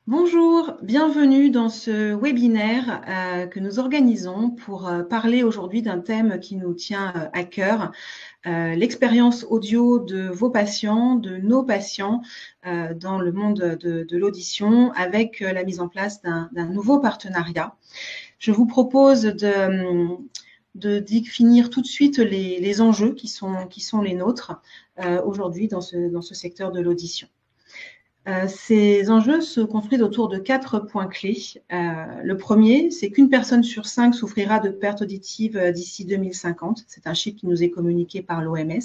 Bonjour, bienvenue dans ce webinaire que nous organisons pour parler aujourd'hui d'un thème qui nous tient à cœur, l'expérience audio de vos patients, de nos patients dans le monde de l'audition avec la mise en place d'un nouveau partenariat. Je vous propose de définir tout de suite les enjeux qui sont les nôtres aujourd'hui dans ce secteur de l'audition. Ces enjeux se construisent autour de 4 points clés. Le premier, c'est qu'une personne sur 5 souffrira de perte auditive d'ici 2050. C'est un chiffre qui nous est communiqué par l'OMS.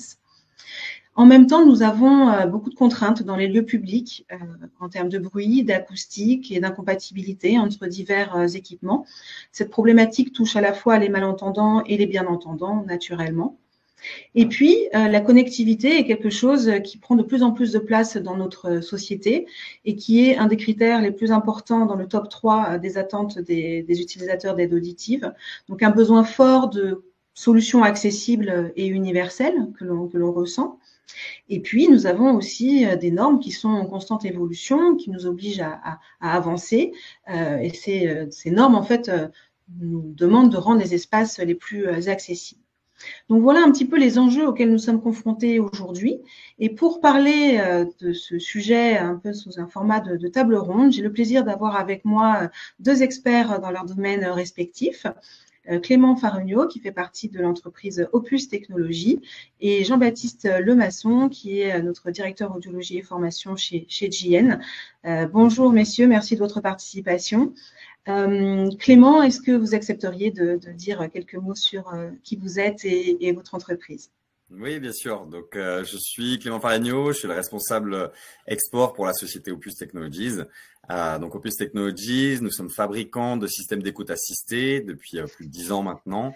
En même temps, nous avons beaucoup de contraintes dans les lieux publics en termes de bruit, d'acoustique et d'incompatibilité entre divers équipements. Cette problématique touche à la fois les malentendants et les bien-entendants, naturellement. Et puis, la connectivité est quelque chose qui prend de plus en plus de place dans notre société et qui est un des critères les plus importants dans le top 3 des attentes des utilisateurs d'aide auditive. Donc, un besoin fort de solutions accessibles et universelles que l'on ressent. Et puis, nous avons aussi des normes qui sont en constante évolution, qui nous obligent à avancer. Et ces normes, en fait, nous demandent de rendre les espaces les plus accessibles. Donc voilà un petit peu les enjeux auxquels nous sommes confrontés aujourd'hui. Et pour parler de ce sujet un peu sous un format de table ronde, j'ai le plaisir d'avoir avec moi deux experts dans leur domaine respectif. Clément Faregnaud, qui fait partie de l'entreprise Opus Technologies, et Jean-Baptiste Lemasson, qui est notre directeur audiologie et formation chez JN. Bonjour messieurs, merci de votre participation. Clément, est-ce que vous accepteriez de dire quelques mots sur qui vous êtes et votre entreprise? Oui, bien sûr. Donc, je suis Clément Faregnaud, je suis le responsable export pour la société Opus Technologies. Donc, Opus Technologies, nous sommes fabricants de systèmes d'écoute assistée depuis plus de 10 ans maintenant,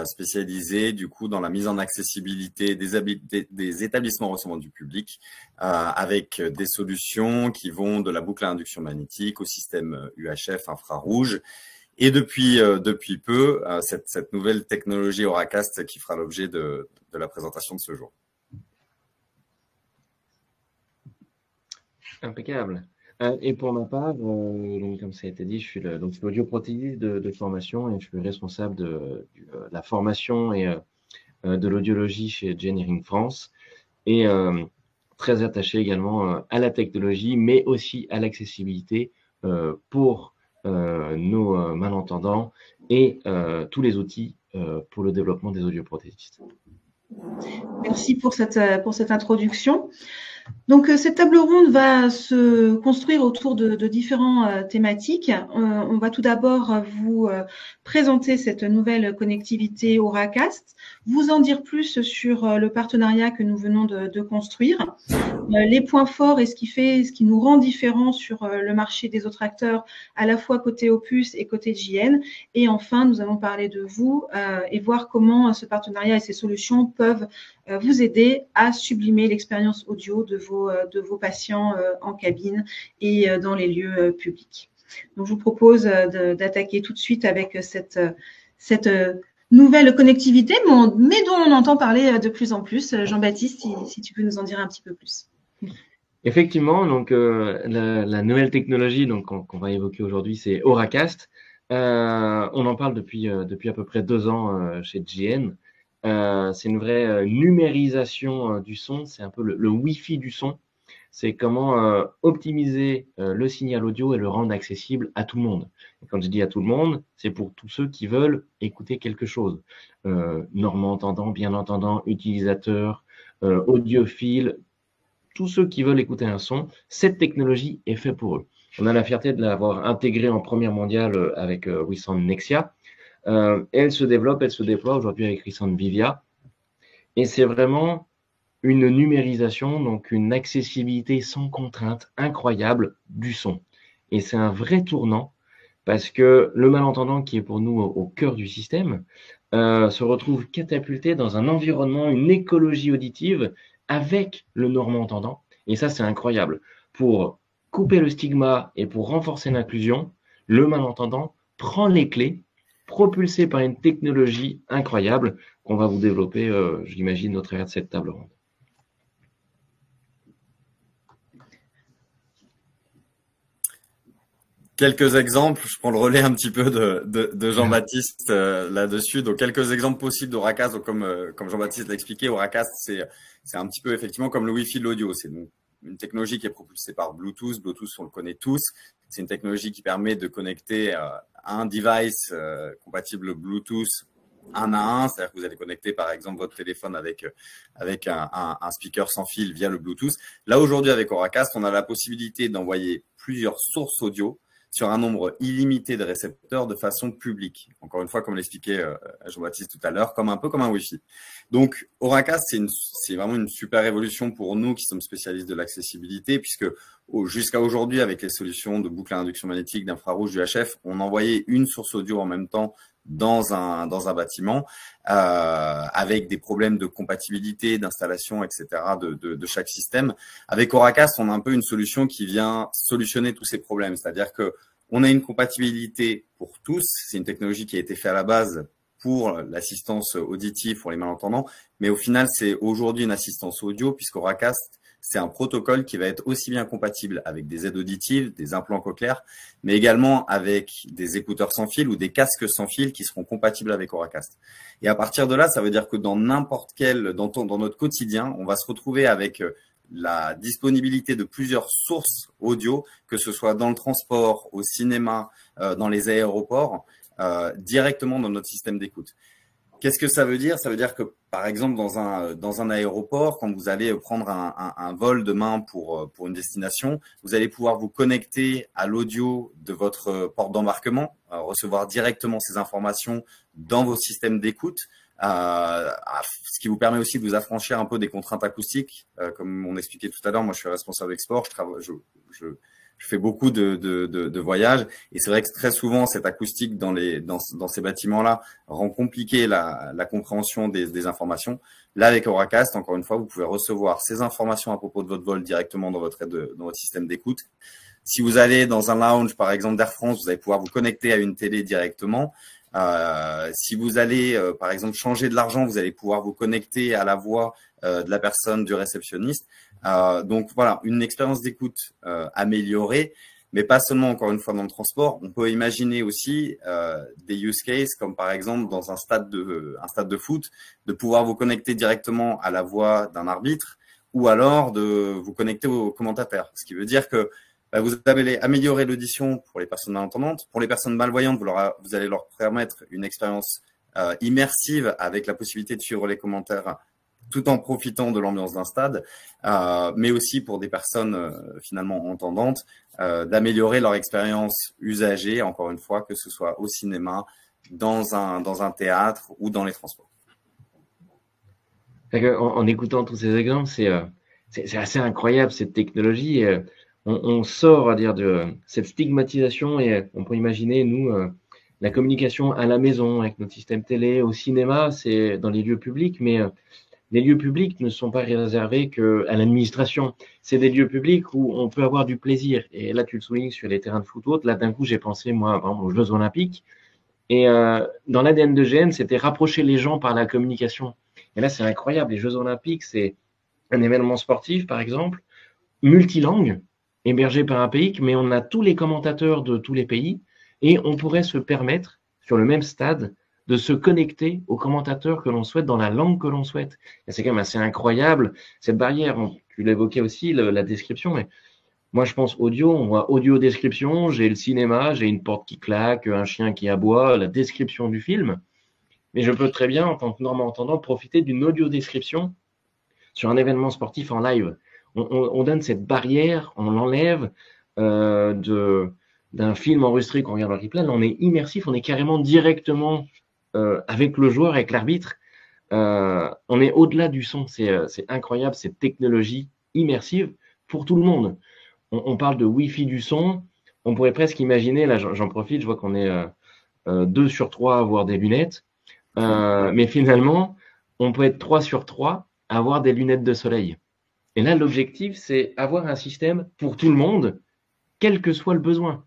spécialisés du coup dans la mise en accessibilité des établissements recevant du public, avec des solutions qui vont de la boucle à induction magnétique au système UHF infrarouge. Et depuis peu, cette nouvelle technologie Auracast qui fera l'objet de la présentation de ce jour. Impeccable. Et pour ma part, donc, comme ça a été dit, je suis l'audioprothésiste de formation et je suis responsable de la formation et de l'audiologie chez Genhearing France et très attaché également à la technologie, mais aussi à l'accessibilité pour nos malentendants et tous les outils pour le développement des audioprothésistes. Merci pour cette introduction. Donc, cette table ronde va se construire autour de différentes thématiques. On va tout d'abord vous présenter cette nouvelle connectivité Auracast, vous en dire plus sur le partenariat que nous venons de construire, les points forts et ce qui nous rend différents sur le marché des autres acteurs, à la fois côté Opus et côté JN. Et enfin, nous allons parler de vous et voir comment ce partenariat et ces solutions peuvent vous aider à sublimer l'expérience audio de vos patients en cabine et dans les lieux publics. Donc, je vous propose d'attaquer tout de suite avec cette nouvelle connectivité, mais dont on entend parler de plus en plus. Jean-Baptiste, si tu peux nous en dire un petit peu plus. Effectivement, donc la nouvelle technologie qu'on va évoquer aujourd'hui, c'est Auracast. On en parle depuis à peu près 2 ans chez JN. C'est une vraie numérisation du son, c'est un peu le Wi-Fi du son. C'est comment optimiser le signal audio et le rendre accessible à tout le monde. Et quand je dis à tout le monde, c'est pour tous ceux qui veulent écouter quelque chose. Normand-entendants, bien-entendants, utilisateurs, audiophiles, tous ceux qui veulent écouter un son, cette technologie est faite pour eux. On a la fierté de l'avoir intégrée en première mondiale avec WeSound Nexia. Elle se développe, elle se déploie aujourd'hui avec ReSound Vivia. Et c'est vraiment une numérisation, donc une accessibilité sans contrainte incroyable du son. Et c'est un vrai tournant parce que le malentendant qui est pour nous au cœur du système se retrouve catapulté dans un environnement, une écologie auditive avec le normand-entendant. Et ça, c'est incroyable. Pour couper le stigma et pour renforcer l'inclusion, le malentendant prend les clés propulsé par une technologie incroyable qu'on va vous développer, j'imagine, au travers de cette table ronde. quelques exemples. Je prends le relais un petit peu de Jean-Baptiste là-dessus. Donc, quelques exemples possibles d'Auracast. Donc, comme Jean-Baptiste l'a expliqué, Auracast, c'est un petit peu effectivement comme le Wi-Fi de l'audio. C'est donc une technologie qui est propulsée par Bluetooth. Bluetooth, on le connaît tous. C'est une technologie qui permet de connecter un device compatible Bluetooth un à un, c'est-à-dire que vous allez connecter par exemple votre téléphone avec un speaker sans fil via le Bluetooth. Là aujourd'hui avec Auracast, on a la possibilité d'envoyer plusieurs sources audio sur un nombre illimité de récepteurs de façon publique. Encore une fois, comme l'expliquait Jean-Baptiste tout à l'heure, un peu comme un Wi-Fi. Donc Auracast, c'est vraiment une super évolution pour nous qui sommes spécialistes de l'accessibilité, puisque jusqu'à aujourd'hui, avec les solutions de boucle à induction magnétique, d'infrarouge, du HF, on envoyait une source audio en même temps dans un bâtiment avec des problèmes de compatibilité, d'installation, etc. de chaque système. Avec Auracast, on a un peu une solution qui vient solutionner tous ces problèmes. C'est-à-dire que on a une compatibilité pour tous. C'est une technologie qui a été faite à la base pour l'assistance auditive pour les malentendants, mais au final, c'est aujourd'hui une assistance audio puisqu'Auracast, c'est un protocole qui va être aussi bien compatible avec des aides auditives, des implants cochléaires, mais également avec des écouteurs sans fil ou des casques sans fil qui seront compatibles avec Auracast. Et à partir de là, ça veut dire que dans n'importe quel, dans notre quotidien, on va se retrouver avec la disponibilité de plusieurs sources audio, que ce soit dans le transport, au cinéma, dans les aéroports, directement dans notre système d'écoute. Qu'est-ce que ça veut dire? Ça veut dire que, par exemple, dans un aéroport, quand vous allez prendre un vol demain pour une destination, vous allez pouvoir vous connecter à l'audio de votre porte d'embarquement, recevoir directement ces informations dans vos systèmes d'écoute, ce qui vous permet aussi de vous affranchir un peu des contraintes acoustiques. Comme on expliquait tout à l'heure, moi je suis responsable export, je fais beaucoup de voyages et c'est vrai que très souvent cette acoustique dans ces bâtiments-là rend compliqué la compréhension des informations. Là, avec Auracast, encore une fois, vous pouvez recevoir ces informations à propos de votre vol directement dans votre système d'écoute. Si vous allez dans un lounge, par exemple d'Air France, vous allez pouvoir vous connecter à une télé directement. Si vous allez, par exemple, changer de l'argent, vous allez pouvoir vous connecter à la voix de la personne, du réceptionniste. Donc voilà, une expérience d'écoute améliorée, mais pas seulement encore une fois dans le transport. On peut imaginer aussi des use cases comme par exemple dans un stade de foot, de pouvoir vous connecter directement à la voix d'un arbitre ou alors de vous connecter aux commentateurs. Ce qui veut dire que vous allez améliorer l'audition pour les personnes malentendantes. Pour les personnes malvoyantes, vous allez leur permettre une expérience immersive avec la possibilité de suivre les commentaires tout en profitant de l'ambiance d'un stade, mais aussi pour des personnes finalement entendantes, d'améliorer leur expérience usagée, encore une fois, que ce soit au cinéma, dans un théâtre ou dans les transports. En écoutant tous ces exemples, c'est assez incroyable cette technologie. On sort, à dire, de cette stigmatisation et on peut imaginer, nous, la communication à la maison avec notre système télé, au cinéma, c'est dans les lieux publics, mais les lieux publics ne sont pas réservés qu'à l'administration. C'est des lieux publics où on peut avoir du plaisir. Et là, tu le soulignes sur les terrains de foot autres. Là, d'un coup, j'ai pensé, moi, par exemple, aux Jeux Olympiques. Et dans l'ADN de GN, c'était rapprocher les gens par la communication. Et là, c'est incroyable. Les Jeux Olympiques, c'est un événement sportif, par exemple, multilangue, hébergé par un pays, mais on a tous les commentateurs de tous les pays et on pourrait se permettre, sur le même stade, de se connecter aux commentateurs que l'on souhaite dans la langue que l'on souhaite. Et c'est quand même assez incroyable, cette barrière. Tu l'évoquais aussi, la description, mais moi je pense audio, on voit audio description, j'ai le cinéma, j'ai une porte qui claque, un chien qui aboie, la description du film, mais je peux très bien, en tant que normand entendant, profiter d'une audio description sur un événement sportif en live. On donne cette barrière, on l'enlève d'un film enregistré qu'on regarde en replay. Là, on est immersif, on est carrément directement avec le joueur, avec l'arbitre. On est au-delà du son. C'est incroyable, cette technologie immersive pour tout le monde. On parle de Wi-Fi du son. On pourrait presque imaginer, là j'en profite, je vois qu'on est 2 sur 3 à avoir des lunettes. Mais finalement, on peut être 3 sur 3 à avoir des lunettes de soleil. Et là, l'objectif, c'est avoir un système pour tout le monde, quel que soit le besoin.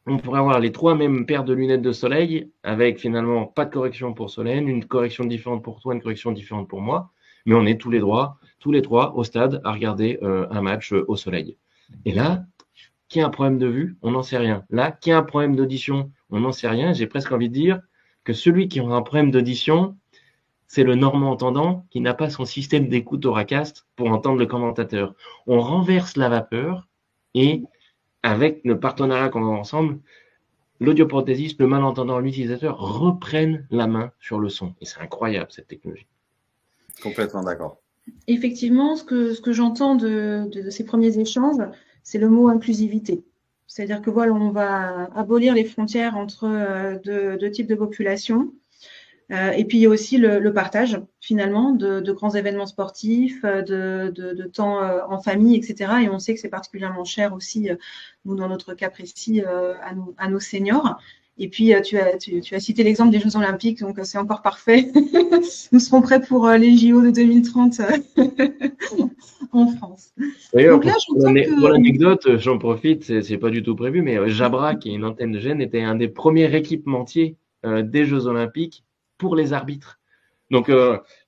On pourrait avoir les 3 mêmes paires de lunettes de soleil avec finalement pas de correction pour Solène, une correction différente pour toi, une correction différente pour moi, mais on est tous les 3 au stade à regarder un match au soleil. Et là, qui a un problème de vue, on n'en sait rien. Là, qui a un problème d'audition, on n'en sait rien. J'ai presque envie de dire que celui qui aura un problème d'audition, c'est le normand entendant qui n'a pas son système d'écoute Auracast pour entendre le commentateur. On renverse la vapeur et avec le partenariat qu'on a ensemble, l'audioprothésiste, le malentendant, l'utilisateur reprennent la main sur le son. Et c'est incroyable cette technologie. Complètement d'accord. Effectivement, ce que j'entends de ces premiers échanges, c'est le mot inclusivité. C'est-à-dire que voilà, on va abolir les frontières entre deux types de populations. Et puis il y a aussi le partage finalement de grands événements sportifs, de temps en famille, etc. Et on sait que c'est particulièrement cher aussi, nous dans notre cas précis, à nos seniors. Et puis tu as cité l'exemple des Jeux Olympiques, donc c'est encore parfait. Nous serons prêts pour les JO de 2030 en France. D'ailleurs, Donc là, pour l'anecdote, j'en profite, c'est pas du tout prévu, mais Jabra, qui est une antenne de Gênes, était un des premiers équipementiers des Jeux Olympiques pour les arbitres. Donc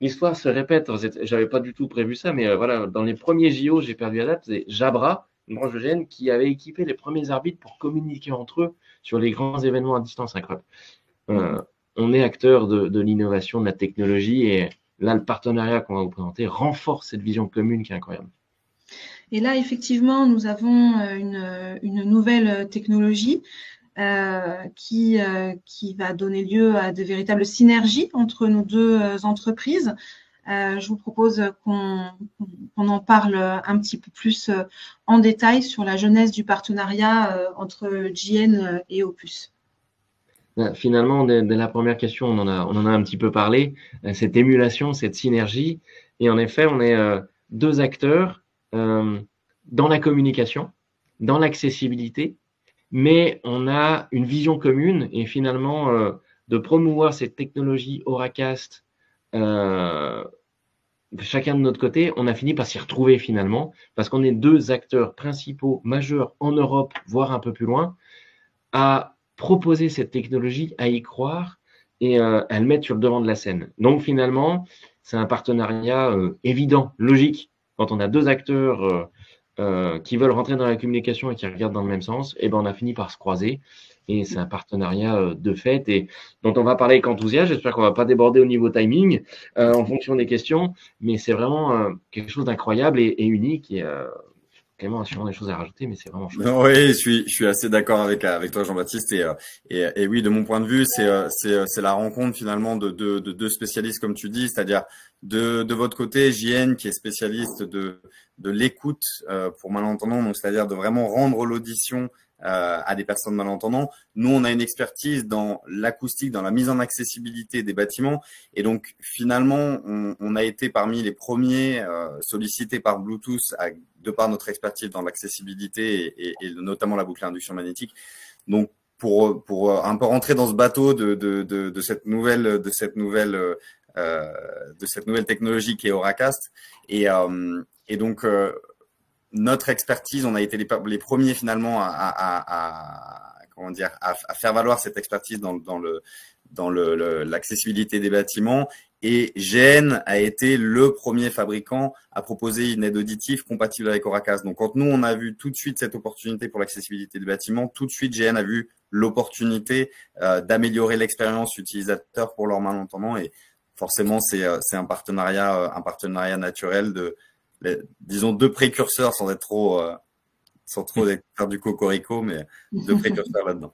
l'histoire se répète. J'avais pas du tout prévu ça, mais voilà, dans les premiers JO, j'ai perdu la date. C'est Jabra, une branche de Gênes, qui avait équipé les premiers arbitres pour communiquer entre eux sur les grands événements à distance. Incroyable. On est acteur de l'innovation, de la technologie, et là, le partenariat qu'on va vous présenter renforce cette vision commune qui est incroyable. Et là, effectivement, nous avons une nouvelle technologie qui va donner lieu à de véritables synergies entre nos deux entreprises. Je vous propose qu'on en parle un petit peu plus en détail sur la genèse du partenariat entre GN et Opus. Finalement, dès la première question, on en a un petit peu parlé, cette émulation, cette synergie. Et en effet, on est deux acteurs dans la communication, dans l'accessibilité, mais on a une vision commune et finalement de promouvoir cette technologie Auracast chacun de notre côté, on a fini par s'y retrouver finalement parce qu'on est deux acteurs principaux majeurs en Europe, voire un peu plus loin, à proposer cette technologie, à y croire et à le mettre sur le devant de la scène. Donc finalement, c'est un partenariat évident, logique. Quand on a deux acteurs qui veulent rentrer dans la communication et qui regardent dans le même sens, et ben on a fini par se croiser. Et c'est un partenariat de fait et dont on va parler avec enthousiasme. J'espère qu'on va pas déborder au niveau timing en fonction des questions, mais c'est vraiment quelque chose d'incroyable et unique. Et Clément a sûrement des choses à rajouter, mais c'est vraiment chouette. Oui, je suis assez d'accord avec toi, Jean-Baptiste. Et oui, de mon point de vue, c'est la rencontre finalement de deux spécialistes, comme tu dis, c'est-à-dire de votre côté, JN, qui est spécialiste de l'écoute pour malentendants, donc c'est-à-dire de vraiment rendre l'audition à des personnes malentendantes. Nous, on a une expertise dans l'acoustique, dans la mise en accessibilité des bâtiments. Et donc, finalement, on a été parmi les premiers sollicités par Bluetooth de par notre expertise dans l'accessibilité et notamment la boucle à induction magnétique. Donc, pour un peu rentrer dans ce bateau de cette nouvelle technologie qui est Auracast. Et donc, notre expertise, on a été les premiers finalement à faire valoir cette expertise dans l'accessibilité des bâtiments. Et GN a été le premier fabricant à proposer une aide auditive compatible avec Auracast. Donc, quand nous, on a vu tout de suite cette opportunité pour l'accessibilité des bâtiments, tout de suite, GN a vu l'opportunité d'améliorer l'expérience utilisateur pour leurs malentendants. Et forcément, c'est un partenariat naturel disons deux précurseurs sans trop faire du cocorico, mais deux précurseurs là-dedans.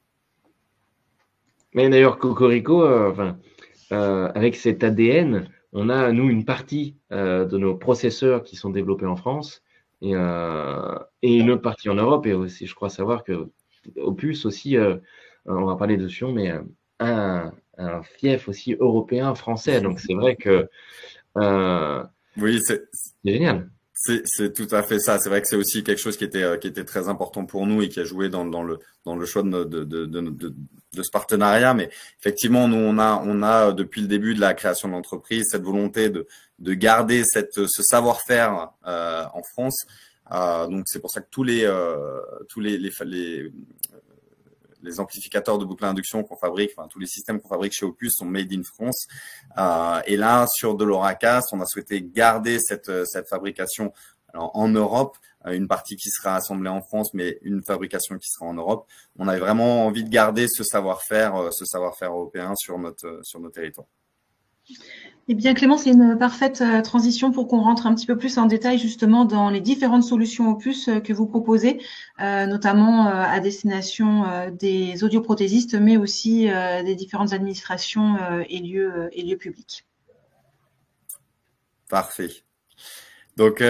Mais d'ailleurs, cocorico, avec cet ADN, on a, nous, une partie de nos processeurs qui sont développés en France et une autre partie en Europe. Et aussi, je crois savoir que Opus aussi, on va parler de Sion, mais un fief aussi européen, français. Donc, c'est vrai que oui, c'est génial. C'est tout à fait ça. C'est vrai que c'est aussi quelque chose qui était très important pour nous et qui a joué dans le choix de ce partenariat. Mais effectivement, nous on a depuis le début de la création de l'entreprise cette volonté de garder ce savoir-faire en France. Donc c'est pour ça que tous les amplificateurs de boucle à induction qu'on fabrique, tous les systèmes qu'on fabrique chez Opus sont made in France. Et là, sur de l'Auracast, on a souhaité garder cette fabrication alors en Europe, une partie qui sera assemblée en France, mais une fabrication qui sera en Europe. On avait vraiment envie de garder ce savoir-faire européen sur nos territoires. Eh bien, Clément, c'est une parfaite transition pour qu'on rentre un petit peu plus en détail justement dans les différentes solutions Opus que vous proposez, notamment à destination des audioprothésistes, mais aussi des différentes administrations et lieux publics. Parfait. Donc,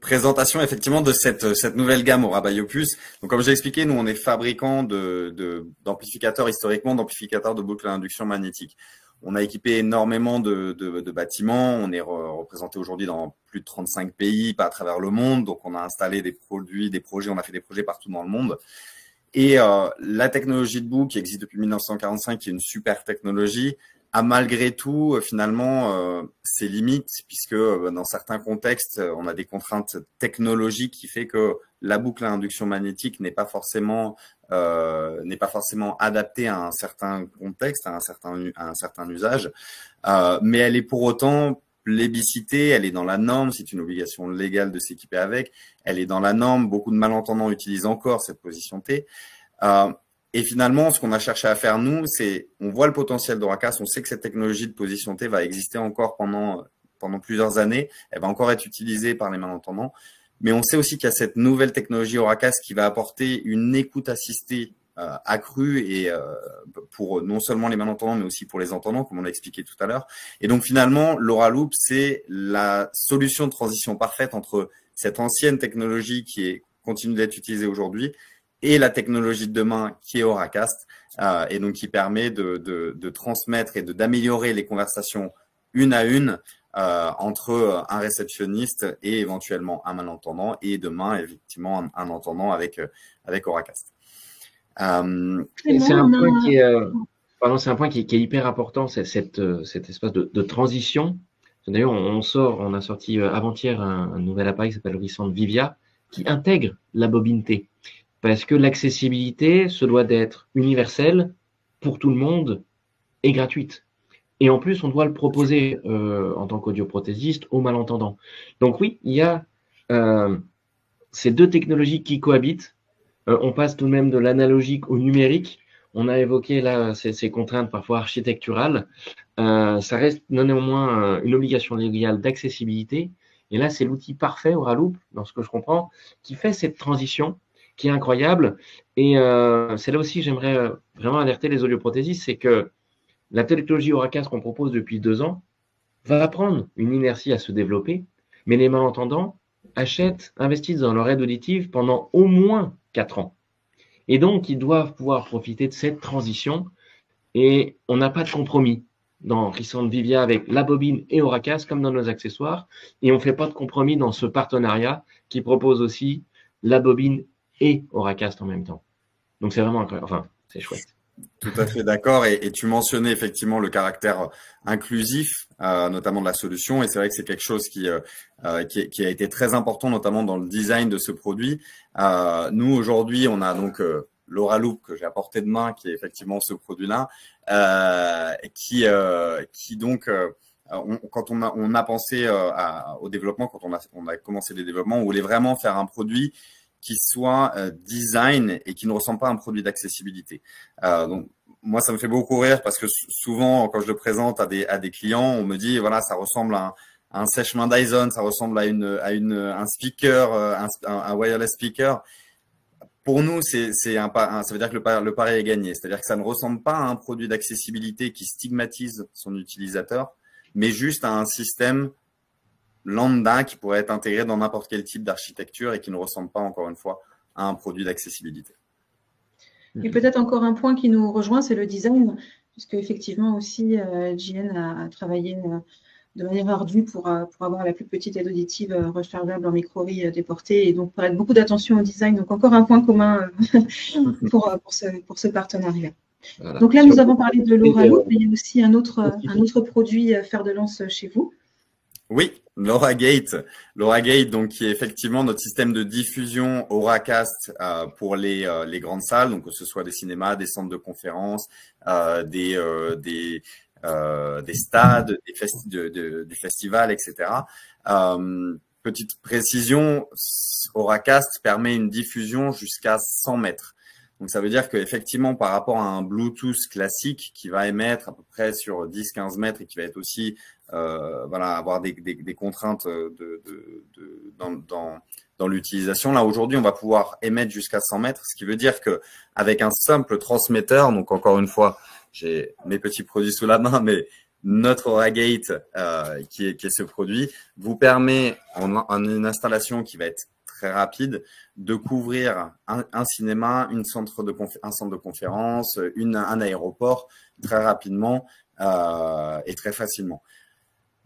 présentation effectivement de cette nouvelle gamme au rabat Opus. Donc, comme j'ai expliqué, nous, on est fabricant d'amplificateurs, historiquement, d'amplificateurs de boucle à induction magnétique. On a équipé énormément de bâtiments. On est représenté aujourd'hui dans plus de 35 pays, pas à travers le monde. Donc, on a installé des projets, on a fait des projets partout dans le monde. Et la technologie de boue qui existe depuis 1945, qui est une super technologie, a malgré tout finalement ses limites, puisque dans certains contextes, on a des contraintes technologiques qui fait que la boucle à induction magnétique n'est pas forcément adaptée à un certain contexte, à un certain usage, mais elle est pour autant plébiscitée, elle est dans la norme, c'est une obligation légale de s'équiper avec, elle est dans la norme, beaucoup de malentendants utilisent encore cette position T. Et finalement, ce qu'on a cherché à faire, nous, c'est, on voit le potentiel d'Auracast, on sait que cette technologie de position T va exister encore pendant plusieurs années, elle va encore être utilisée par les malentendants, mais on sait aussi qu'il y a cette nouvelle technologie Auracast qui va apporter une écoute assistée accrue et pour non seulement les malentendants, mais aussi pour les entendants, comme on l'a expliqué tout à l'heure. Et donc finalement, l'Auraloop, c'est la solution de transition parfaite entre cette ancienne technologie qui continue d'être utilisée aujourd'hui et la technologie de demain qui est Auracast, et donc qui permet de transmettre et d'améliorer les conversations une à une entre un réceptionniste et éventuellement un malentendant, et demain effectivement un entendant avec Auracast. C'est un point qui est hyper important, cet espace de transition. D'ailleurs, on a sorti avant-hier un nouvel appareil qui s'appelle Rissant Vivia, qui intègre la bobine T. Parce que l'accessibilité se doit d'être universelle pour tout le monde et gratuite. Et en plus, on doit le proposer en tant qu'audioprothésiste aux malentendants. Donc oui, il y a ces deux technologies qui cohabitent. On passe tout de même de l'analogique au numérique. On a évoqué là ces contraintes parfois architecturales. Ça reste néanmoins une obligation légale d'accessibilité. Et là, c'est l'outil parfait, Auraloop, dans ce que je comprends, qui fait cette transition qui est incroyable. Et c'est là aussi j'aimerais vraiment alerter les audioprothésistes, c'est que la technologie Auracast qu'on propose depuis 2 ans va prendre une inertie à se développer, mais les malentendants investissent dans leur aide auditive pendant au moins 4 ans. Et donc, ils doivent pouvoir profiter de cette transition, et on n'a pas de compromis dans Rissant Vivia avec la bobine et Auracast comme dans nos accessoires, et on ne fait pas de compromis dans ce partenariat qui propose aussi la bobine et Auracast en même temps. Donc c'est vraiment incroyable, enfin c'est chouette. Tout à fait d'accord, et tu mentionnais effectivement le caractère inclusif, notamment de la solution, et c'est vrai que c'est quelque chose qui a été très important, notamment dans le design de ce produit. Nous aujourd'hui, on a donc l'Auraloop que j'ai à portée de main, qui est effectivement ce produit-là, qui donc quand on a pensé au développement, quand on a commencé les développements, on voulait vraiment faire un produit qui soit design et qui ne ressemble pas à un produit d'accessibilité. Donc moi, ça me fait beaucoup rire parce que souvent, quand je le présente à des clients, on me dit voilà, ça ressemble à un sèche-main Dyson, ça ressemble à un speaker, un wireless speaker. Pour nous, ça veut dire que le pari est gagné. C'est-à-dire que ça ne ressemble pas à un produit d'accessibilité qui stigmatise son utilisateur, mais juste à un système lambda qui pourrait être intégré dans n'importe quel type d'architecture et qui ne ressemble pas, encore une fois, à un produit d'accessibilité. Et peut-être encore un point qui nous rejoint, c'est le design, puisque effectivement aussi, JN a travaillé de manière ardue pour avoir la plus petite aide auditive rechargeable en micro-oreille déportée, et donc pour être beaucoup d'attention au design. Donc encore un point commun pour ce partenariat. Voilà. Donc là, nous avons parlé de l'Auraloop, mais il y a aussi un autre produit fer de lance chez vous. Oui, l'Auragate, donc qui est effectivement notre système de diffusion Auracast pour les grandes salles, donc que ce soit des cinémas, des centres de conférences, des stades, du festival, etc. petite précision, Auracast permet une diffusion jusqu'à 100 mètres. Donc, ça veut dire qu'effectivement, par rapport à un Bluetooth classique qui va émettre à peu près sur 10-15 mètres et qui va être aussi, voilà, avoir des contraintes dans l'utilisation. Là, aujourd'hui, on va pouvoir émettre jusqu'à 100 mètres, ce qui veut dire que avec un simple transmetteur, donc encore une fois, j'ai mes petits produits sous la main, mais notre Auragate, qui est ce produit, vous permet en une installation qui va être très rapide de couvrir un cinéma, un centre de conférence, un aéroport très rapidement et très facilement.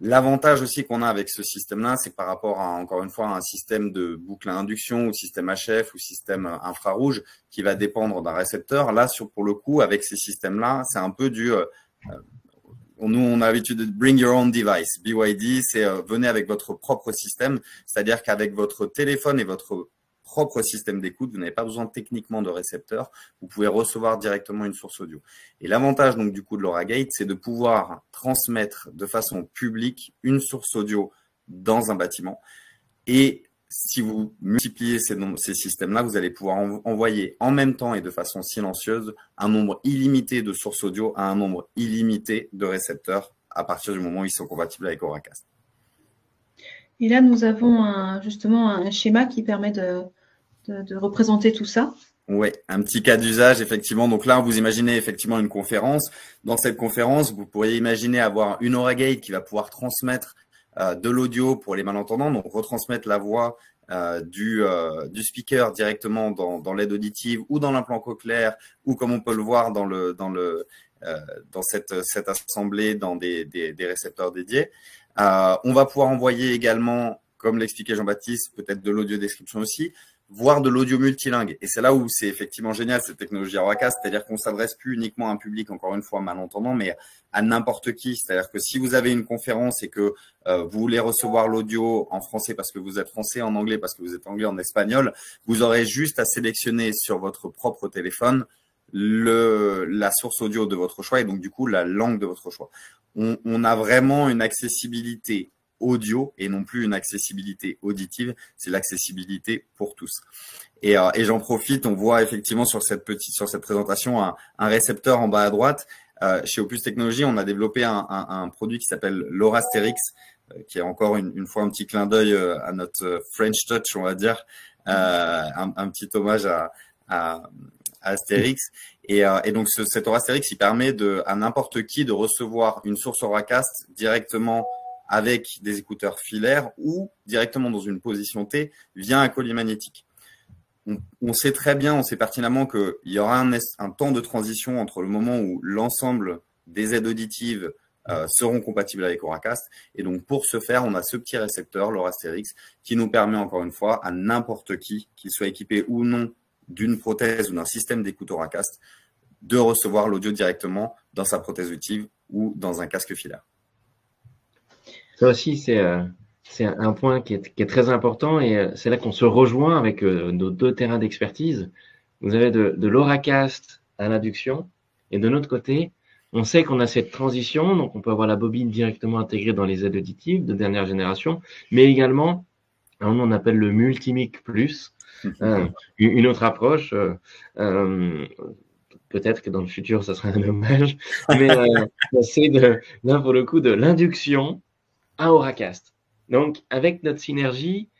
L'avantage aussi qu'on a avec ce système-là, c'est que par rapport à, encore une fois, à un système de boucle à induction ou système HF ou système infrarouge qui va dépendre d'un récepteur, là, pour le coup, avec ces systèmes-là, c'est un peu du… nous, on a l'habitude de bring your own device. BYD, c'est venez avec votre propre système, c'est-à-dire qu'avec votre téléphone et votre propre système d'écoute, vous n'avez pas besoin techniquement de récepteur, vous pouvez recevoir directement une source audio. Et l'avantage donc du coup de l'Auragate, c'est de pouvoir transmettre de façon publique une source audio dans un bâtiment. Et si vous multipliez ces systèmes-là, vous allez pouvoir envoyer en même temps et de façon silencieuse un nombre illimité de sources audio à un nombre illimité de récepteurs à partir du moment où ils sont compatibles avec Auracast. Et là, nous avons justement un schéma qui permet de représenter tout ça. Oui, un petit cas d'usage, effectivement. Donc là, vous imaginez effectivement une conférence. Dans cette conférence, vous pourriez imaginer avoir une Auragate qui va pouvoir transmettre de l'audio pour les malentendants, donc retransmettre la voix du speaker directement dans l'aide auditive ou dans l'implant cochléaire, ou comme on peut le voir dans cette assemblée dans des récepteurs dédiés. On va pouvoir envoyer également, comme l'expliquait Jean-Baptiste, peut-être de l'audio description aussi, voire de l'audio multilingue. Et c'est là où c'est effectivement génial, cette technologie Auracast, c'est-à-dire qu'on s'adresse plus uniquement à un public, encore une fois, malentendant, mais à n'importe qui. C'est-à-dire que si vous avez une conférence et que vous voulez recevoir l'audio en français parce que vous êtes français, en anglais parce que vous êtes anglais, en espagnol, vous aurez juste à sélectionner sur votre propre téléphone la source audio de votre choix et donc du coup la langue de votre choix. On a vraiment une accessibilité audio et non plus une accessibilité auditive, c'est l'accessibilité pour tous. Et j'en profite, on voit effectivement sur cette présentation un récepteur en bas à droite. Chez Opus Technologies, on a développé un produit qui s'appelle l'Aurastérix, qui est encore une fois un petit clin d'œil à notre French Touch, on va dire, un petit hommage à Astérix. Et donc cet Aurastérix, il permet à n'importe qui de recevoir une source Auracast directement avec des écouteurs filaires ou directement dans une position T via un collier magnétique. On sait très bien, on sait pertinemment qu'il y aura un temps de transition entre le moment où l'ensemble des aides auditives seront compatibles avec Auracast. Et donc, pour ce faire, on a ce petit récepteur, l'Aurastérix, qui nous permet encore une fois à n'importe qui, qu'il soit équipé ou non d'une prothèse ou d'un système d'écoute Auracast, de recevoir l'audio directement dans sa prothèse auditive ou dans un casque filaire. Ça aussi, c'est un point qui est très important et c'est là qu'on se rejoint avec nos deux terrains d'expertise. Vous avez de l'Auracast à l'induction et de notre côté, on sait qu'on a cette transition, donc on peut avoir la bobine directement intégrée dans les aides auditives de dernière génération, mais également, on appelle le Multimic Plus, une autre approche. Peut-être que dans le futur, ça sera un hommage, mais c'est là pour le coup de l'induction à Auracast. Donc, avec notre synergie,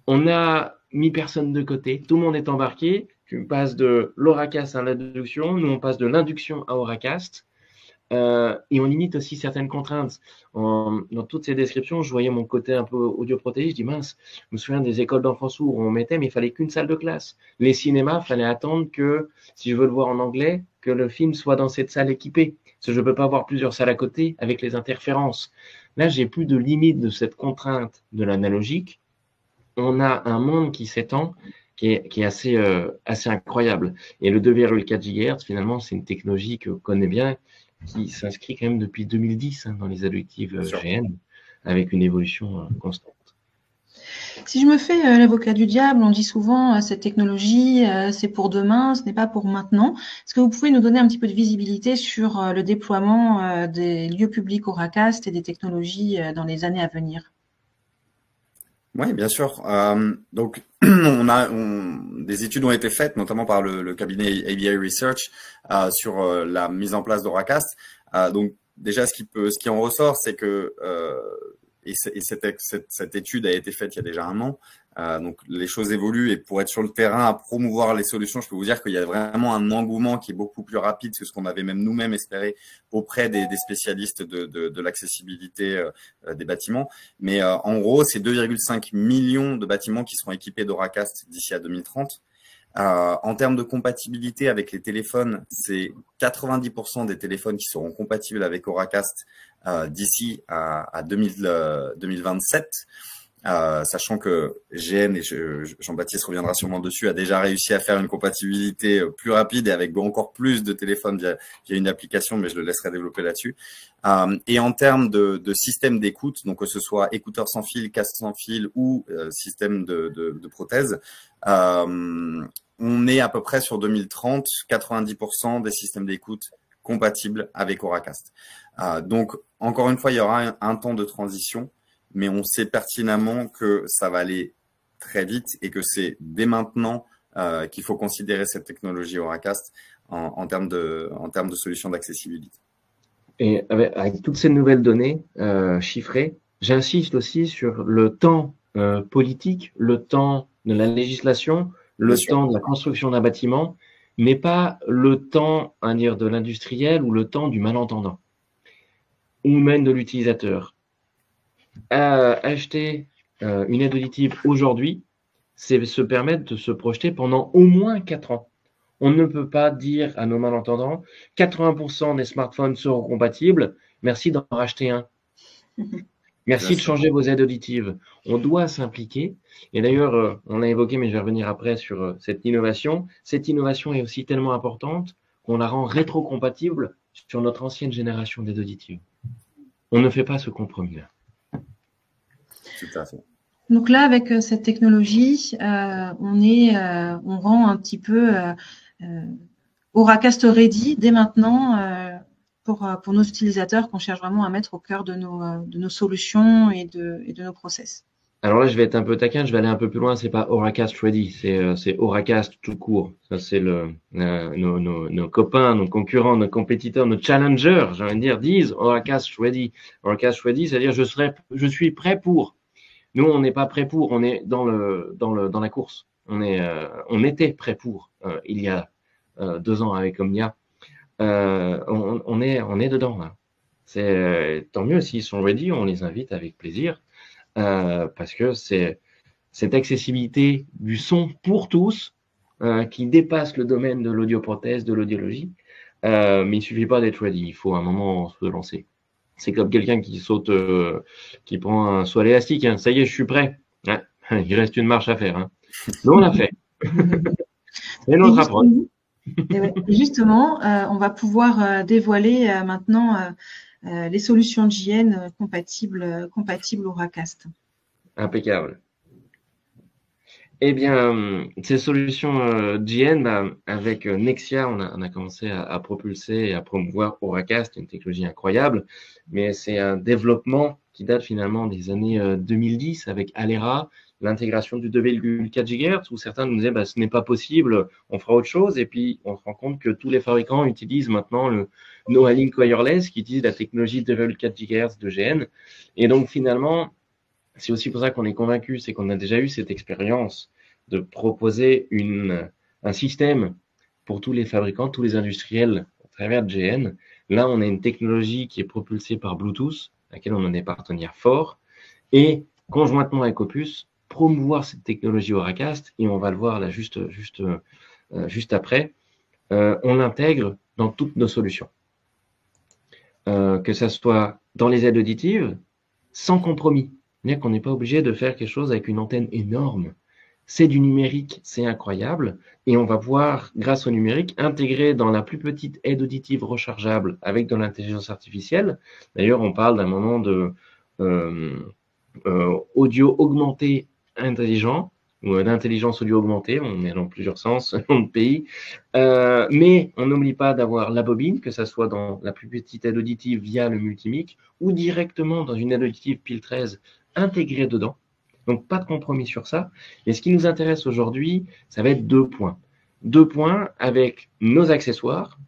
on a mis personne de côté. Tout le monde est embarqué. Tu passes de l'Auracast à l'induction. Nous, on passe de l'induction à Auracast. Et on limite aussi certaines contraintes. Dans toutes ces descriptions, je voyais mon côté un peu audioprotégé. Je dis mince, je me souviens des écoles d'enfants sourds où on mettait, mais il fallait qu'une salle de classe. Les cinémas, il fallait attendre que, si je veux le voir en anglais, que le film soit dans cette salle équipée. Parce que je ne peux pas avoir plusieurs salles à côté avec les interférences. Là, j'ai plus de limite de cette contrainte de l'analogique. On a un monde qui s'étend, qui est assez incroyable. Et le 2,4 GHz, finalement, c'est une technologie que je connais bien, qui s'inscrit quand même depuis 2010 dans les auditives GN, avec une évolution constante. Si je me fais l'avocat du diable, on dit souvent cette technologie, c'est pour demain, ce n'est pas pour maintenant. Est-ce que vous pouvez nous donner un petit peu de visibilité sur le déploiement des lieux publics Auracast et des technologies dans les années à venir? Oui, bien sûr. Donc, des études ont été faites, notamment par le cabinet ABI Research, sur la mise en place d'Auracast. Donc, déjà, ce qui en ressort, c'est que cette étude a été faite il y a déjà un an. Donc, les choses évoluent et pour être sur le terrain à promouvoir les solutions, je peux vous dire qu'il y a vraiment un engouement qui est beaucoup plus rapide que ce qu'on avait même nous-mêmes espéré auprès des spécialistes de l'accessibilité des bâtiments. Mais en gros, c'est 2,5 millions de bâtiments qui seront équipés d'Auracast d'ici à 2030. En termes de compatibilité avec les téléphones, c'est 90% des téléphones qui seront compatibles avec Auracast d'ici à 2027. Sachant que GN, et Jean-Baptiste reviendra sûrement dessus, a déjà réussi à faire une compatibilité plus rapide et avec encore plus de téléphones via une application, mais je le laisserai développer là-dessus. Et en termes de système d'écoute, donc que ce soit écouteurs sans fil, casque sans fil ou système de prothèse, on est à peu près sur 2030, 90% des systèmes d'écoute compatibles avec Auracast. Donc, encore une fois, il y aura un temps de transition, mais on sait pertinemment que ça va aller très vite et que c'est dès maintenant qu'il faut considérer cette technologie Auracast en termes de solutions d'accessibilité. Et avec toutes ces nouvelles données chiffrées, j'insiste aussi sur le temps politique, le temps de la législation, le temps de la construction d'un bâtiment, mais pas le temps, à dire, de l'industriel ou le temps du malentendant, ou même de l'utilisateur. Acheter une aide auditive aujourd'hui, c'est se permettre de se projeter pendant au moins 4 ans. On ne peut pas dire à nos malentendants 80% des smartphones seront compatibles, merci d'en racheter un. Merci de changer vos aides auditives. On doit s'impliquer. Et d'ailleurs, on l'a évoqué, mais je vais revenir après sur cette innovation. Cette innovation est aussi tellement importante qu'on la rend rétrocompatible sur notre ancienne génération d'aides auditives. On ne fait pas ce compromis-là. Tout à fait. Donc là, avec cette technologie, on rend un petit peu Auracast ready dès maintenant pour nos utilisateurs qu'on cherche vraiment à mettre au cœur de nos solutions et de nos process. Alors là, je vais être un peu taquin, je vais aller un peu plus loin. C'est pas Auracast ready, c'est Auracast tout court. Ça, c'est nos copains, nos concurrents, nos compétiteurs, nos challengers, j'ai envie de dire, disent Auracast ready. Auracast ready, c'est-à-dire je suis prêt pour. Nous, on n'est pas prêt pour, on est dans la course. On était prêt pour il y a 2 ans avec Omnia. On est dedans là. C'est tant mieux s'ils sont ready, on les invite avec plaisir parce que c'est cette accessibilité du son pour tous qui dépasse le domaine de l'audioprothèse, de l'audiologie. Mais il suffit pas d'être ready, il faut à un moment se lancer. C'est comme quelqu'un qui saute, qui prend un saut à l'élastique. Hein. Ça y est, je suis prêt. Ouais, il reste une marche à faire. Hein. Nous, on l'a fait. C'est notre approche. Justement, on va pouvoir dévoiler maintenant les solutions de JN compatibles Auracast. Impeccable. Eh bien, ces solutions JN, avec Nexia, on a commencé à propulser et à promouvoir Auracast, une technologie incroyable, mais c'est un développement qui date finalement des années 2010 avec Alera, l'intégration du 2,4 GHz, où certains nous disaient ce n'est pas possible, on fera autre chose, et puis on se rend compte que tous les fabricants utilisent maintenant le Noalink Wireless, qui utilise la technologie 2,4 GHz de GN, et donc finalement, c'est aussi pour ça qu'on est convaincu, c'est qu'on a déjà eu cette expérience de proposer un système pour tous les fabricants, tous les industriels à travers GN. Là, on a une technologie qui est propulsée par Bluetooth, à laquelle on a des partenaires forts, et conjointement avec Opus, promouvoir cette technologie Auracast, et on va le voir là juste après, on l'intègre dans toutes nos solutions. Que ça soit dans les aides auditives, sans compromis. C'est-à-dire qu'on n'est pas obligé de faire quelque chose avec une antenne énorme. C'est du numérique, c'est incroyable. Et on va pouvoir, grâce au numérique, intégrer dans la plus petite aide auditive rechargeable avec de l'intelligence artificielle. D'ailleurs, on parle d'un moment de audio augmenté intelligent, ou d'intelligence audio augmentée, on est dans plusieurs sens selon le pays. Mais on n'oublie pas d'avoir la bobine, que ça soit dans la plus petite aide auditive via le multimic, ou directement dans une aide auditive PIL 13 intégrée dedans, Donc, pas de compromis sur ça. Et ce qui nous intéresse aujourd'hui, ça va être 2 points. 2 points avec nos accessoires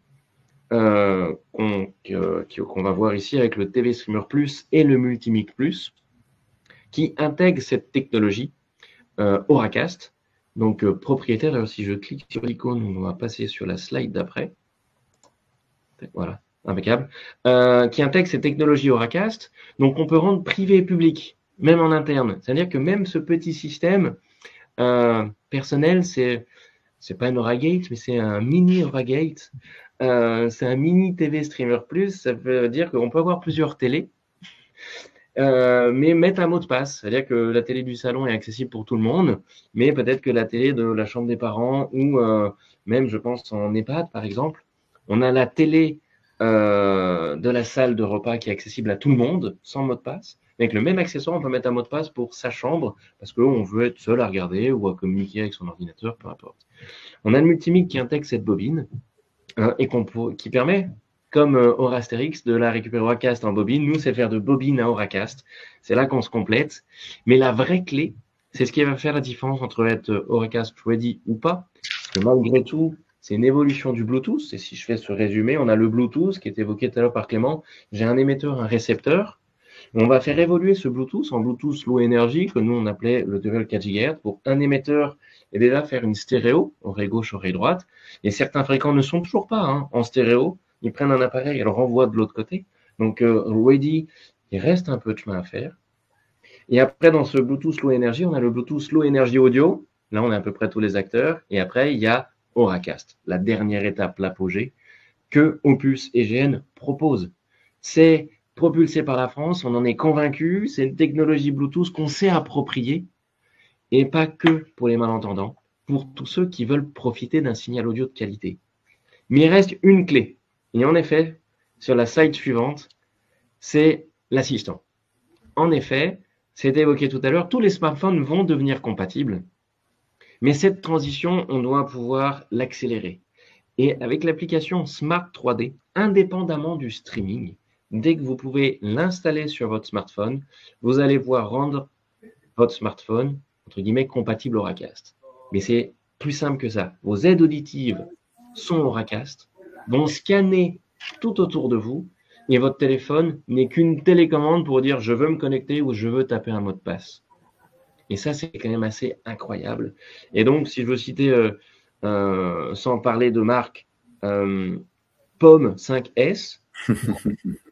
qu'on va voir ici avec le TV Streamer Plus et le Multimic Plus qui intègrent cette technologie Auracast. Donc, propriétaire, alors si je clique sur l'icône, on va passer sur la slide d'après. Voilà, impeccable. Qui intègre cette technologie Auracast. Donc, on peut rendre privé et public, même en interne. C'est-à-dire que même ce petit système personnel, c'est pas un Auragate, mais c'est un mini Auragate. C'est un mini TV Streamer Plus. Ça veut dire qu'on peut avoir plusieurs télés. Mais mettre un mot de passe, c'est-à-dire que la télé du salon est accessible pour tout le monde, mais peut-être que la télé de la chambre des parents ou même, je pense, en EHPAD, par exemple, on a la télé de la salle de repas qui est accessible à tout le monde, sans mot de passe. Avec le même accessoire, on peut mettre un mot de passe pour sa chambre, parce qu'on veut être seul à regarder ou à communiquer avec son ordinateur, peu importe. On a le multimic qui intègre cette bobine et qui permet, comme Aurastérix, de la récupérer Auracast en bobine. Nous, c'est faire de bobine à Auracast. C'est là qu'on se complète. Mais la vraie clé, c'est ce qui va faire la différence entre être Auracast ready ou pas. Parce que malgré tout, c'est une évolution du Bluetooth. Et si je fais ce résumé, on a le Bluetooth qui est évoqué tout à l'heure par Clément. J'ai un émetteur, un récepteur. On va faire évoluer ce Bluetooth en Bluetooth Low Energy, que nous, on appelait le Dual 4 GHz, pour un émetteur et déjà faire une stéréo, oreille gauche, oreille droite. Et certains fréquents ne sont toujours pas en stéréo. Ils prennent un appareil et le renvoient de l'autre côté. Donc, ready, il reste un peu de chemin à faire. Et après, dans ce Bluetooth Low Energy, on a le Bluetooth Low Energy Audio. Là, on a à peu près tous les acteurs. Et après, il y a Auracast, la dernière étape, l'apogée, que Opus et GN proposent. C'est propulsé par la France, on en est convaincu. C'est une technologie Bluetooth qu'on sait approprier. Et pas que pour les malentendants, pour tous ceux qui veulent profiter d'un signal audio de qualité. Mais il reste une clé. Et en effet, sur la slide suivante, c'est l'assistant. En effet, c'était évoqué tout à l'heure, tous les smartphones vont devenir compatibles. Mais cette transition, on doit pouvoir l'accélérer. Et avec l'application Smart 3D, indépendamment du streaming, dès que vous pouvez l'installer sur votre smartphone, vous allez pouvoir rendre votre smartphone, entre guillemets, compatible Auracast. Mais c'est plus simple que ça. Vos aides auditives sont Auracast, vont scanner tout autour de vous, et votre téléphone n'est qu'une télécommande pour dire je veux me connecter ou je veux taper un mot de passe. Et ça, c'est quand même assez incroyable. Et donc, si je veux citer, sans parler de marque, Pomme 5S,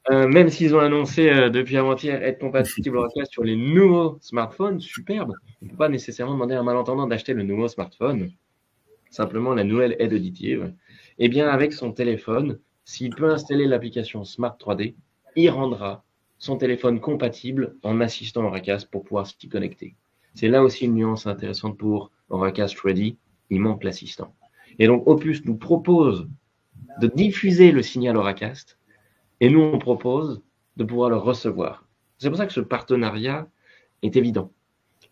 même s'ils ont annoncé depuis avant-hier être compatible Auracast sur les nouveaux smartphones, superbe. On ne peut pas nécessairement demander à un malentendant d'acheter le nouveau smartphone, simplement la nouvelle aide auditive. Eh bien, avec son téléphone, s'il peut installer l'application Smart 3D, il rendra son téléphone compatible en assistant Auracast pour pouvoir s'y connecter. C'est là aussi une nuance intéressante pour Auracast Ready, il manque l'assistant. Et donc, Opus nous propose de diffuser le signal Auracast, et nous, on propose de pouvoir le recevoir. C'est pour ça que ce partenariat est évident.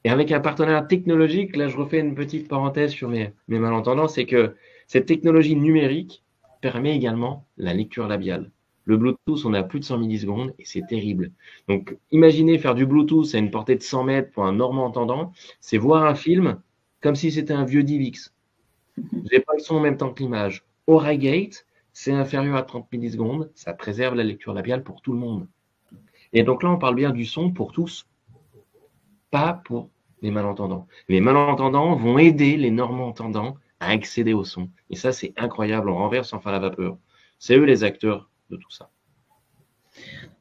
Et avec un partenariat technologique, là, je refais une petite parenthèse sur mes malentendants, c'est que cette technologie numérique permet également la lecture labiale. Le Bluetooth, on est à plus de 100 millisecondes et c'est terrible. Donc, imaginez faire du Bluetooth à une portée de 100 mètres pour un normand entendant, c'est voir un film comme si c'était un vieux DivX. J'ai pas le son en même temps que l'image. Auragate, c'est inférieur à 30 millisecondes, ça préserve la lecture labiale pour tout le monde. Et donc là, on parle bien du son pour tous, pas pour les malentendants. Les malentendants vont aider les normands-entendants à accéder au son. Et ça, c'est incroyable, on renverse sans faire la vapeur. C'est eux les acteurs de tout ça.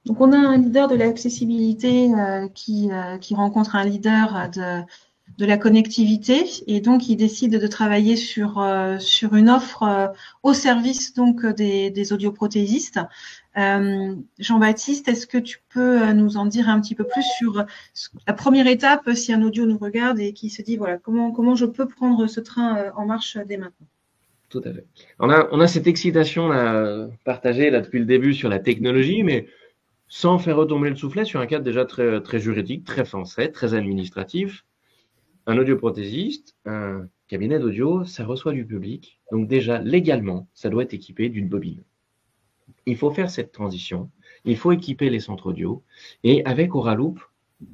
Donc, on a un leader de l'accessibilité qui rencontre un leader de la connectivité et donc il décide de travailler sur une offre au service donc des audioprothésistes. Jean-Baptiste, est-ce que tu peux nous en dire un petit peu plus sur la première étape si un audio nous regarde et qui se dit voilà comment je peux prendre ce train en marche dès maintenant? Tout à fait. On a cette excitation là, partagée là, depuis le début sur la technologie, mais sans faire retomber le soufflet sur un cadre déjà très, très juridique, très français, très administratif. Un audioprothésiste, un cabinet d'audio, ça reçoit du public. Donc déjà, légalement, ça doit être équipé d'une bobine. Il faut faire cette transition. Il faut équiper les centres audio. Et avec Auraloop,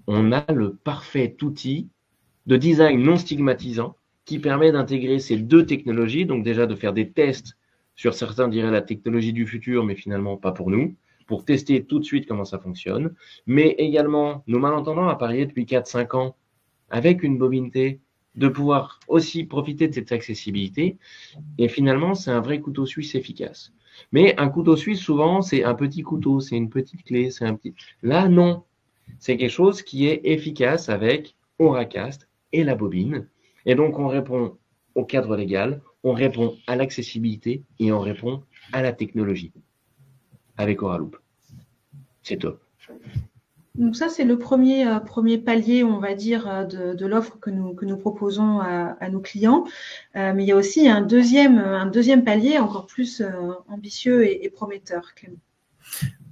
on a le parfait outil de design non stigmatisant qui permet d'intégrer ces deux technologies, donc déjà de faire des tests sur certains diraient la technologie du futur, mais finalement pas pour nous, pour tester tout de suite comment ça fonctionne, mais également nos malentendants appareillés depuis 4-5 ans avec une bobine T, de pouvoir aussi profiter de cette accessibilité. Et finalement, c'est un vrai couteau suisse efficace. Mais un couteau suisse, souvent, c'est un petit couteau, c'est une petite clé, c'est un petit. Là, non. C'est quelque chose qui est efficace avec Auracast et la bobine. Et donc, on répond au cadre légal, on répond à l'accessibilité et on répond à la technologie avec Auraloop. C'est top. Donc ça, c'est le premier palier, on va dire, de l'offre que nous proposons à nos clients. Mais il y a aussi un deuxième palier encore plus ambitieux et prometteur, Clément.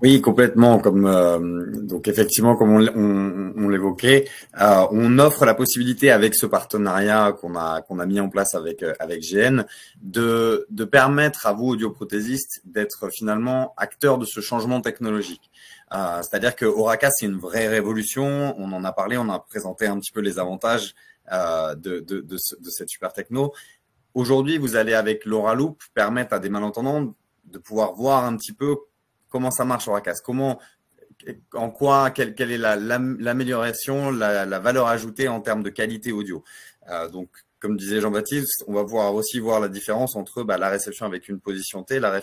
Oui, complètement. Donc effectivement, comme on l'évoquait, on offre la possibilité avec ce partenariat qu'on a mis en place avec GN de permettre à vous audioprothésistes d'être finalement acteurs de ce changement technologique. C'est-à-dire que Auracast, c'est une vraie révolution. On en a parlé, on a présenté un petit peu les avantages de cette super techno. Aujourd'hui, vous allez avec l'Auraloop permettre à des malentendants de pouvoir voir un petit peu comment ça marche Auracast, quelle est l'amélioration, la valeur ajoutée en termes de qualité audio. Donc, comme disait Jean-Baptiste, on va aussi voir la différence entre la réception avec une position T, la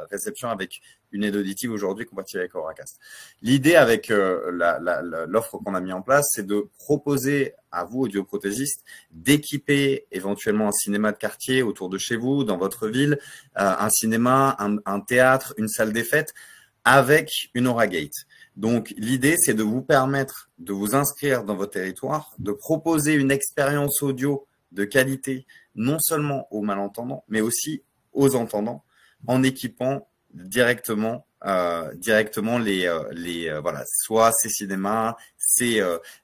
réception avec une aide auditive aujourd'hui compatible avec Auracast. L'idée avec l'offre qu'on a mis en place, c'est de proposer à vous, audioprothésistes, d'équiper éventuellement un cinéma de quartier autour de chez vous, dans votre ville, un cinéma, un théâtre, une salle des fêtes, avec une Auragate. Donc, l'idée, c'est de vous permettre de vous inscrire dans votre territoire, de proposer une expérience audio de qualité, non seulement aux malentendants, mais aussi aux entendants, en équipant directement soit ces cinémas, ces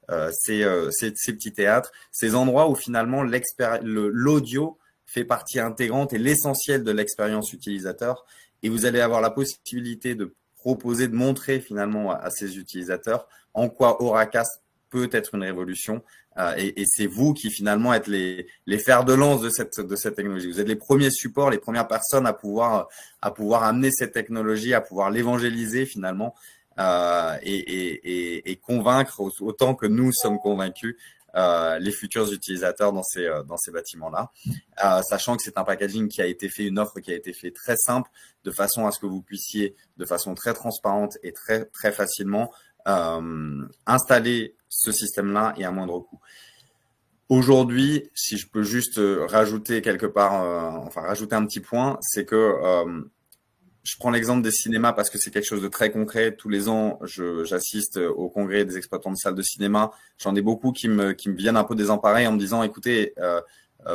petits théâtres, ces endroits où finalement l'audio fait partie intégrante et l'essentiel de l'expérience utilisateur. Et vous allez avoir la possibilité de proposer, de montrer finalement à ces utilisateurs en quoi Auracast peut être une révolution. Et c'est vous qui finalement êtes les fers de lance de cette technologie. Vous êtes les premiers supports, les premières personnes à pouvoir amener cette technologie, à pouvoir l'évangéliser finalement et convaincre autant que nous sommes convaincus les futurs utilisateurs dans ces bâtiments-là, sachant que c'est un packaging qui a été fait, une offre qui a été faite très simple, de façon à ce que vous puissiez, de façon très transparente et très très facilement installer ce système-là et à moindre coût. Aujourd'hui, si je peux juste rajouter quelque part, rajouter un petit point, c'est que je prends l'exemple des cinémas parce que c'est quelque chose de très concret. Tous les ans, j'assiste au congrès des exploitants de salles de cinéma. J'en ai beaucoup qui me viennent un peu désemparés en me disant, écoutez,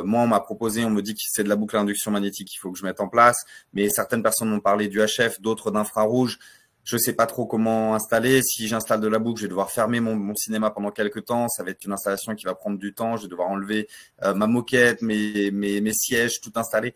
moi, on m'a proposé, on me dit que c'est de la boucle à induction magnétique qu'il faut que je mette en place, mais certaines personnes m'ont parlé du HF, d'autres d'infrarouge. Je sais pas trop comment installer. Si j'installe de la boucle, je vais devoir fermer mon cinéma pendant quelques temps. Ça va être une installation qui va prendre du temps. Je vais devoir enlever ma moquette, mes sièges, tout installer.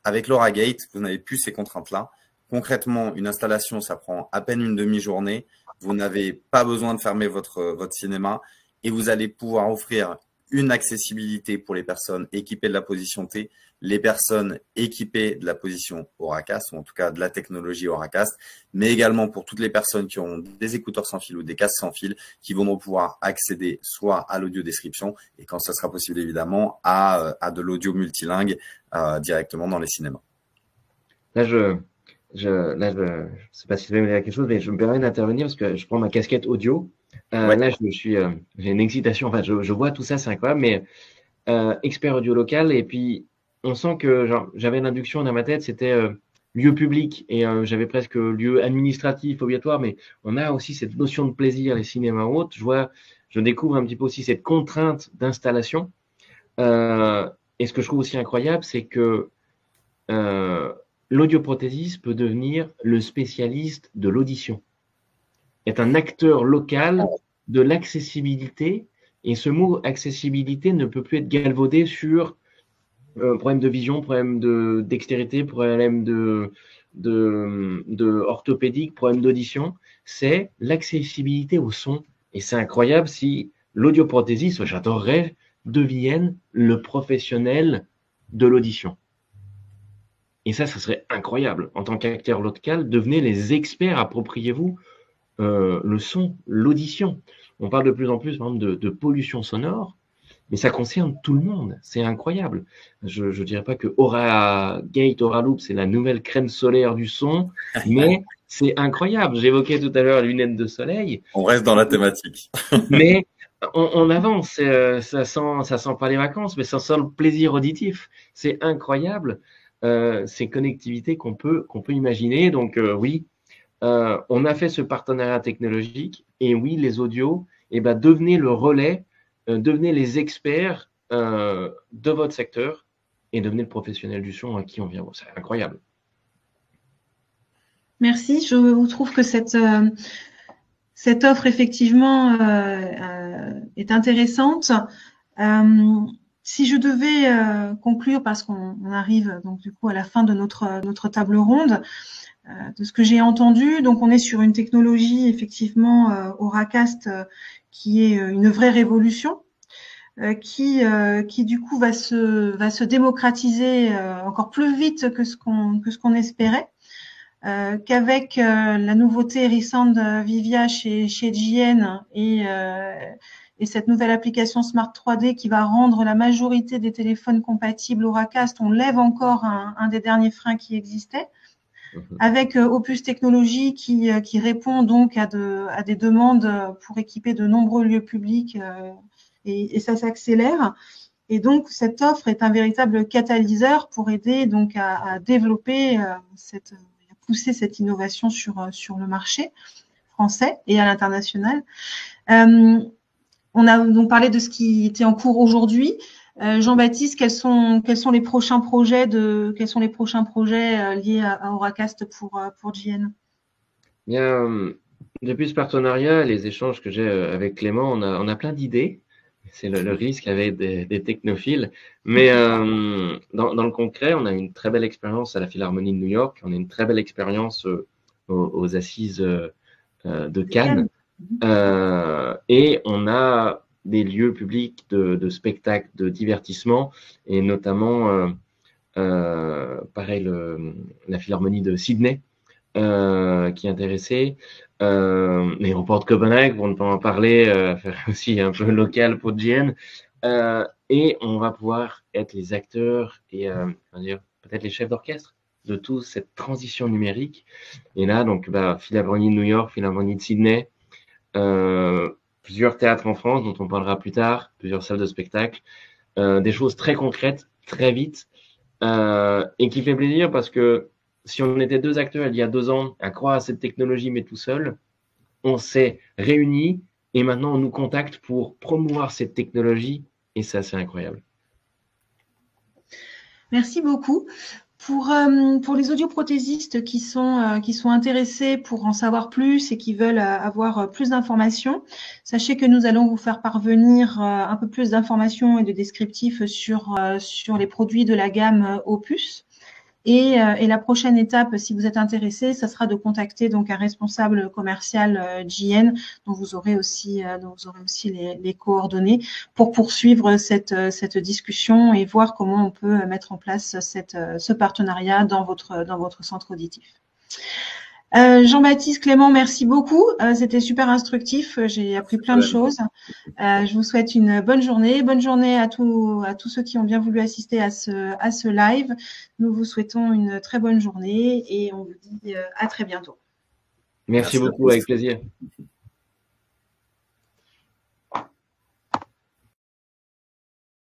Avec l'Auragate, vous n'avez plus ces contraintes-là. Concrètement, une installation, ça prend à peine une demi-journée. Vous n'avez pas besoin de fermer votre cinéma et vous allez pouvoir offrir une accessibilité pour les personnes équipées de la position T, les personnes équipées de la position Auracast, ou en tout cas de la technologie Auracast, mais également pour toutes les personnes qui ont des écouteurs sans fil ou des casques sans fil, qui vont donc pouvoir accéder soit à l'audio description et quand ça sera possible évidemment à de l'audio multilingue directement dans les cinémas. Là, je sais pas si tu veux me dire quelque chose, mais je me permets d'intervenir parce que je prends ma casquette audio. Ouais. Là, j'ai une excitation. Enfin, je vois tout ça, c'est incroyable, mais expert audio local. Et puis, on sent que j'avais l'induction dans ma tête, c'était lieu public et j'avais presque lieu administratif obligatoire, mais on a aussi cette notion de plaisir, les cinémas hautes. Je découvre un petit peu aussi cette contrainte d'installation. Et ce que je trouve aussi incroyable, c'est que l'audioprothésiste peut devenir le spécialiste de l'audition, est un acteur local de l'accessibilité, et ce mot accessibilité ne peut plus être galvaudé sur problème de vision, problème de dextérité, problème de orthopédique, problème d'audition. C'est l'accessibilité au son, Et c'est incroyable si l'audioprothésiste, j'adorerais, devienne le professionnel de l'audition. Et ça serait incroyable. En tant qu'acteur local, devenez les experts, appropriez-vous le son, l'audition. On parle de plus en plus, par exemple, de pollution sonore, mais ça concerne tout le monde. C'est incroyable. Je ne dirais pas que Aura Gate, Aura Loop, c'est la nouvelle crème solaire du son, mais c'est incroyable. J'évoquais tout à l'heure les lunettes de soleil. On reste dans la thématique. Mais on avance. Ça sent pas les vacances, mais ça sent le plaisir auditif. C'est incroyable. Ces connectivités qu'on peut imaginer. Donc oui, on a fait ce partenariat technologique et oui, les audios, devenez le relais, devenez les experts de votre secteur et devenez le professionnel du son à qui on vient. C'est incroyable. Merci. Je vous trouve que cette offre effectivement est intéressante. Si je devais conclure, parce qu'on arrive donc du coup à la fin de notre table ronde, de ce que j'ai entendu, donc on est sur une technologie effectivement Auracast qui est une vraie révolution, qui du coup va se démocratiser encore plus vite que ce qu'on espérait. Qu'avec la nouveauté Resound Vivia chez JN et cette nouvelle application Smart 3D qui va rendre la majorité des téléphones compatibles Auracast, on lève encore un des derniers freins qui existait. Avec Opus Technologies qui répond donc à des demandes pour équiper de nombreux lieux publics et ça s'accélère. Et donc, cette offre est un véritable catalyseur pour aider donc à développer pousser cette innovation sur le marché français et à l'international. On a donc parlé de ce qui était en cours aujourd'hui. Jean-Baptiste, quels sont les prochains projets liés à Auracast pour JN? Bien, depuis ce partenariat, les échanges que j'ai avec Clément, on a plein d'idées. C'est le risque avec des technophiles. Mais dans le concret, on a une très belle expérience à la Philharmonie de New York. On a une très belle expérience aux Assises de Cannes. Et on a des lieux publics de spectacles, de divertissement, et notamment, pareil, la Philharmonie de Sydney, qui est intéressée. L'aéroport de Copenhague, pour ne pas en parler, faire aussi un peu local pour JN. Et on va pouvoir être les acteurs et peut-être les chefs d'orchestre de toute cette transition numérique. Et là, donc, Philharmonie de New York, Philharmonie de Sydney, plusieurs théâtres en France dont on parlera plus tard, plusieurs salles de spectacle, des choses très concrètes, très vite, et qui fait plaisir parce que si on était deux acteurs il y a 2 ans à croire à cette technologie mais tout seul, on s'est réunis et maintenant on nous contacte pour promouvoir cette technologie et c'est assez incroyable. Merci beaucoup. Pour les audioprothésistes qui sont intéressés pour en savoir plus et qui veulent avoir plus d'informations, sachez que nous allons vous faire parvenir un peu plus d'informations et de descriptifs sur les produits de la gamme Opus. Et la prochaine étape, si vous êtes intéressé, ça sera de contacter donc un responsable commercial JN, dont vous aurez aussi les coordonnées pour poursuivre cette discussion et voir comment on peut mettre en place ce partenariat dans votre centre auditif. Jean-Baptiste, Clément, merci beaucoup. C'était super instructif. J'ai appris plein de choses. Je vous souhaite une bonne journée. Bonne journée à tous ceux qui ont bien voulu assister à ce live. Nous vous souhaitons une très bonne journée et on vous dit à très bientôt. Merci beaucoup, avec plaisir.